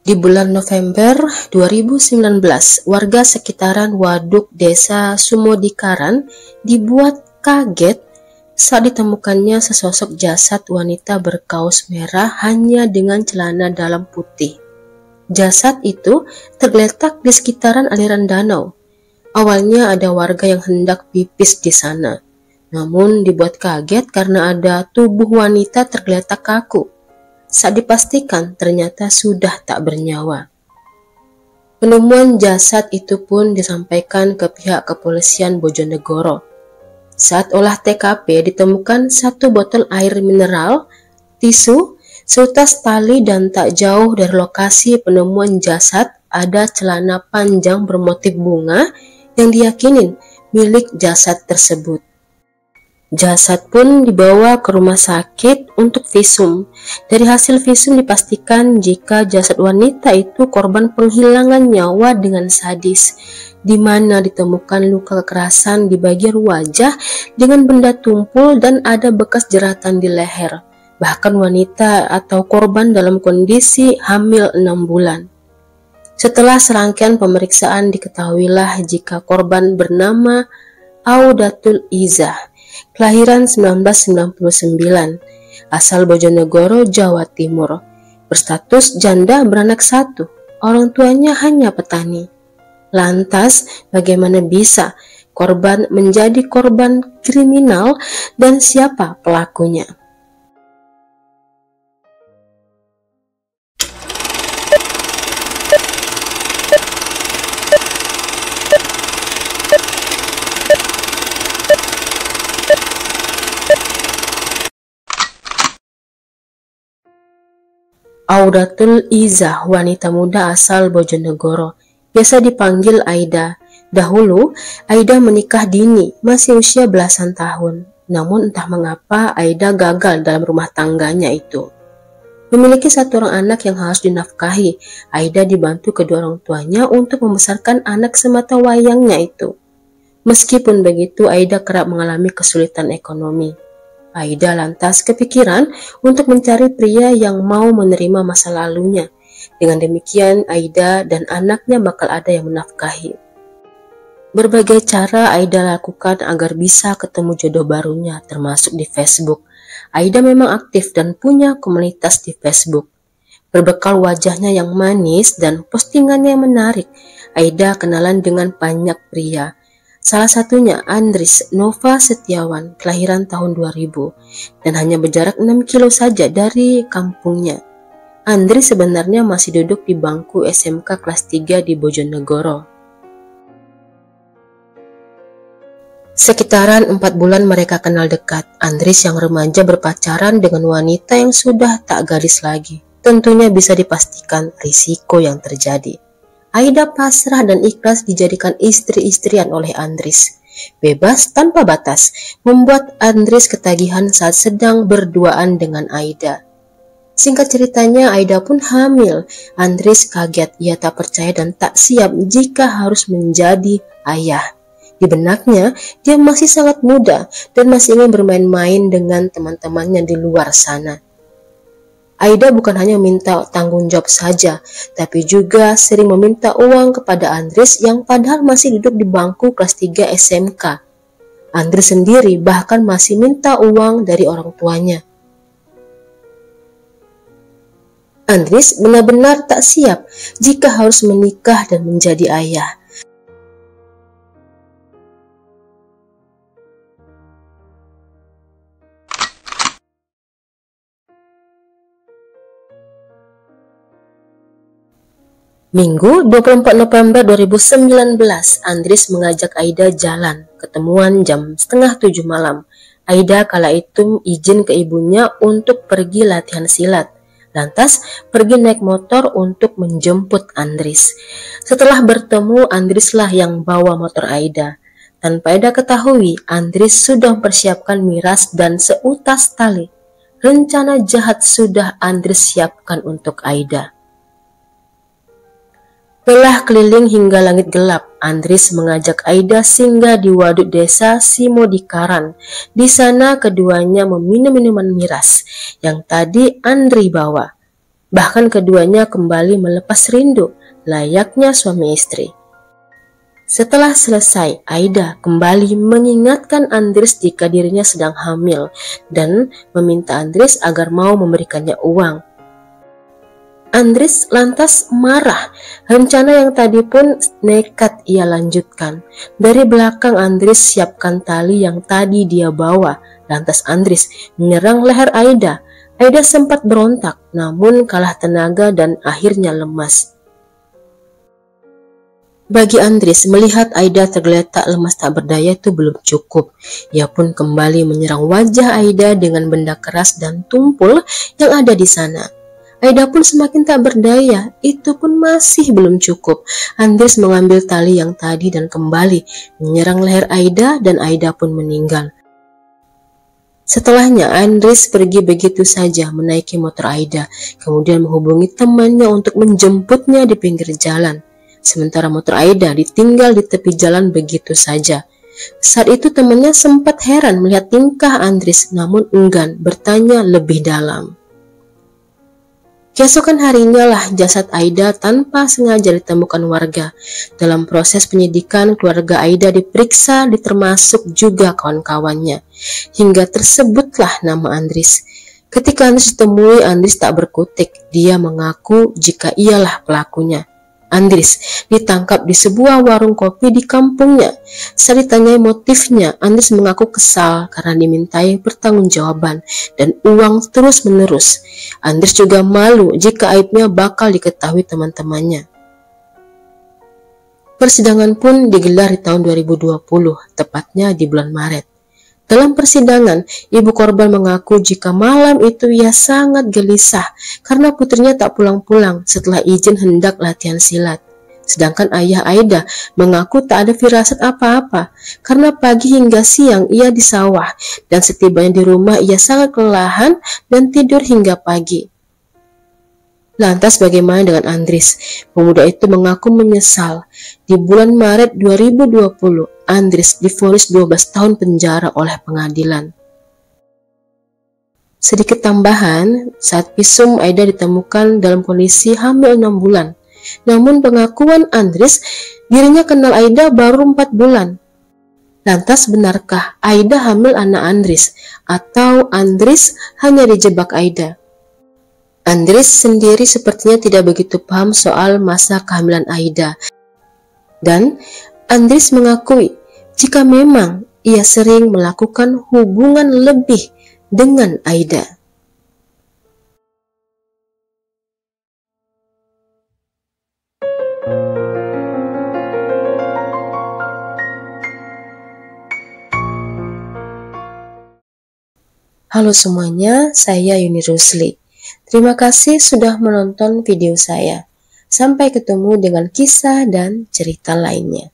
Di bulan November 2019, warga sekitaran Waduk Desa Sumodikaran dibuat kaget saat ditemukannya sesosok jasad wanita berkaos merah hanya dengan celana dalam putih. Jasad itu tergeletak di sekitaran aliran danau. Awalnya ada warga yang hendak pipis di sana, namun dibuat kaget karena ada tubuh wanita tergeletak kaku. Saat dipastikan ternyata sudah tak bernyawa. Penemuan jasad itu pun disampaikan ke pihak kepolisian Bojonegoro. Saat olah TKP ditemukan satu botol air mineral, tisu, seutas tali dan tak jauh dari lokasi penemuan jasad ada celana panjang bermotif bunga yang diyakini milik jasad tersebut. Jasad pun dibawa ke rumah sakit untuk visum. Dari hasil visum dipastikan jika jasad wanita itu korban penghilangan nyawa dengan sadis, di mana ditemukan luka kekerasan di bagian wajah dengan benda tumpul dan ada bekas jeratan di leher. Bahkan wanita atau korban dalam kondisi hamil 6 bulan. Setelah serangkaian pemeriksaan diketahuilah jika korban bernama Audatul Izah, kelahiran 1999, asal Bojonegoro, Jawa Timur, berstatus janda beranak satu, orang tuanya hanya petani. Lantas, bagaimana bisa korban menjadi korban kriminal dan siapa pelakunya? Audatul Izah, wanita muda asal Bojonegoro, biasa dipanggil Aida. Dahulu, Aida menikah dini, masih usia belasan tahun. Namun entah mengapa Aida gagal dalam rumah tangganya itu. Memiliki satu orang anak yang harus dinafkahi, Aida dibantu kedua orang tuanya untuk membesarkan anak semata wayangnya itu. Meskipun begitu, Aida kerap mengalami kesulitan ekonomi. Aida lantas kepikiran untuk mencari pria yang mau menerima masa lalunya. Dengan demikian, Aida dan anaknya bakal ada yang menafkahi. Berbagai cara Aida lakukan agar bisa ketemu jodoh barunya, termasuk di Facebook. Aida memang aktif dan punya komunitas di Facebook. Berbekal wajahnya yang manis dan postingannya yang menarik, Aida kenalan dengan banyak pria. Salah satunya Andris Nova Setiawan, kelahiran tahun 2000, dan hanya berjarak 6 kilo saja dari kampungnya. Andris sebenarnya masih duduk di bangku SMK kelas 3 di Bojonegoro. Sekitaran 4 bulan mereka kenal dekat. Andris yang remaja berpacaran dengan wanita yang sudah tak gadis lagi. Tentunya bisa dipastikan risiko yang terjadi. Aida pasrah dan ikhlas dijadikan istri-istrian oleh Andris. Bebas tanpa batas, membuat Andris ketagihan saat sedang berduaan dengan Aida. Singkat ceritanya, Aida pun hamil. Andris kaget, ia tak percaya dan tak siap jika harus menjadi ayah. Di benaknya, dia masih sangat muda dan masih ingin bermain-main dengan teman-temannya di luar sana. Aida bukan hanya minta tanggung jawab saja, tapi juga sering meminta uang kepada Andris yang padahal masih duduk di bangku kelas 3 SMK. Andris sendiri bahkan masih minta uang dari orang tuanya. Andris benar-benar tak siap jika harus menikah dan menjadi ayah. Minggu 24 November 2019, Andris mengajak Aida jalan, ketemuan jam setengah 7 malam. Aida kala itu izin ke ibunya untuk pergi latihan silat, lantas pergi naik motor untuk menjemput Andris. Setelah bertemu, Andrislah yang bawa motor Aida. Tanpa Aida ketahui, Andris sudah mempersiapkan miras dan seutas tali. Rencana jahat sudah Andris siapkan untuk Aida. Lelah keliling hingga langit gelap, Andris mengajak Aida singgah di waduk desa Sumodikaran. Di sana keduanya meminum minuman miras yang tadi Andri bawa. Bahkan keduanya kembali melepas rindu, layaknya suami istri. Setelah selesai, Aida kembali mengingatkan Andries jika dirinya sedang hamil dan meminta Andries agar mau memberikannya uang. Andries lantas marah. Rencana yang tadi pun nekat ia lanjutkan. Dari belakang Andries siapkan tali yang tadi dia bawa. Lantas Andries menyerang leher Aida. Aida sempat berontak, namun kalah tenaga dan akhirnya lemas. Bagi Andries, melihat Aida tergeletak lemas tak berdaya itu belum cukup. Ia pun kembali menyerang wajah Aida dengan benda keras dan tumpul yang ada di sana. Aida pun semakin tak berdaya, itu pun masih belum cukup. Andries mengambil tali yang tadi dan kembali menyerang leher Aida dan Aida pun meninggal. Setelahnya, Andries pergi begitu saja menaiki motor Aida, kemudian menghubungi temannya untuk menjemputnya di pinggir jalan. Sementara motor Aida ditinggal di tepi jalan begitu saja. Saat itu temannya sempat heran melihat tingkah Andries, namun enggan bertanya lebih dalam. Keesokan harinya lah jasad Aida tanpa sengaja ditemukan warga. Dalam proses penyidikan, keluarga Aida diperiksa, termasuk juga kawan-kawannya. Hingga tersebutlah nama Andries. Ketika Andries ditemui, Andries tak berkutik. Dia mengaku jika ialah pelakunya. Andries ditangkap di sebuah warung kopi di kampungnya. Saat ditanyai motifnya, Andries mengaku kesal karena dimintai pertanggungjawaban dan uang terus-menerus. Andries juga malu jika aibnya bakal diketahui teman-temannya. Persidangan pun digelar di tahun 2020, tepatnya di bulan Maret. Dalam persidangan, ibu korban mengaku jika malam itu ia sangat gelisah karena putrinya tak pulang-pulang setelah izin hendak latihan silat. Sedangkan ayah Aida mengaku tak ada firasat apa-apa karena pagi hingga siang ia di sawah dan setibanya di rumah ia sangat kelelahan dan tidur hingga pagi. Lantas bagaimana dengan Andries? Pemuda itu mengaku menyesal. Di bulan Maret 2020, Andries divonis 12 tahun penjara oleh pengadilan. Sedikit tambahan, saat visum Aida ditemukan dalam kondisi hamil 6 bulan. Namun pengakuan Andries, dirinya kenal Aida baru 4 bulan. Lantas benarkah Aida hamil anak Andries? Atau Andries hanya dijebak Aida? Andries sendiri sepertinya tidak begitu paham soal masa kehamilan Aida. Dan Andries mengakui jika memang ia sering melakukan hubungan lebih dengan Aida. Halo semuanya, saya Yuni Rusli. Terima kasih sudah menonton video saya. Sampai ketemu dengan kisah dan cerita lainnya.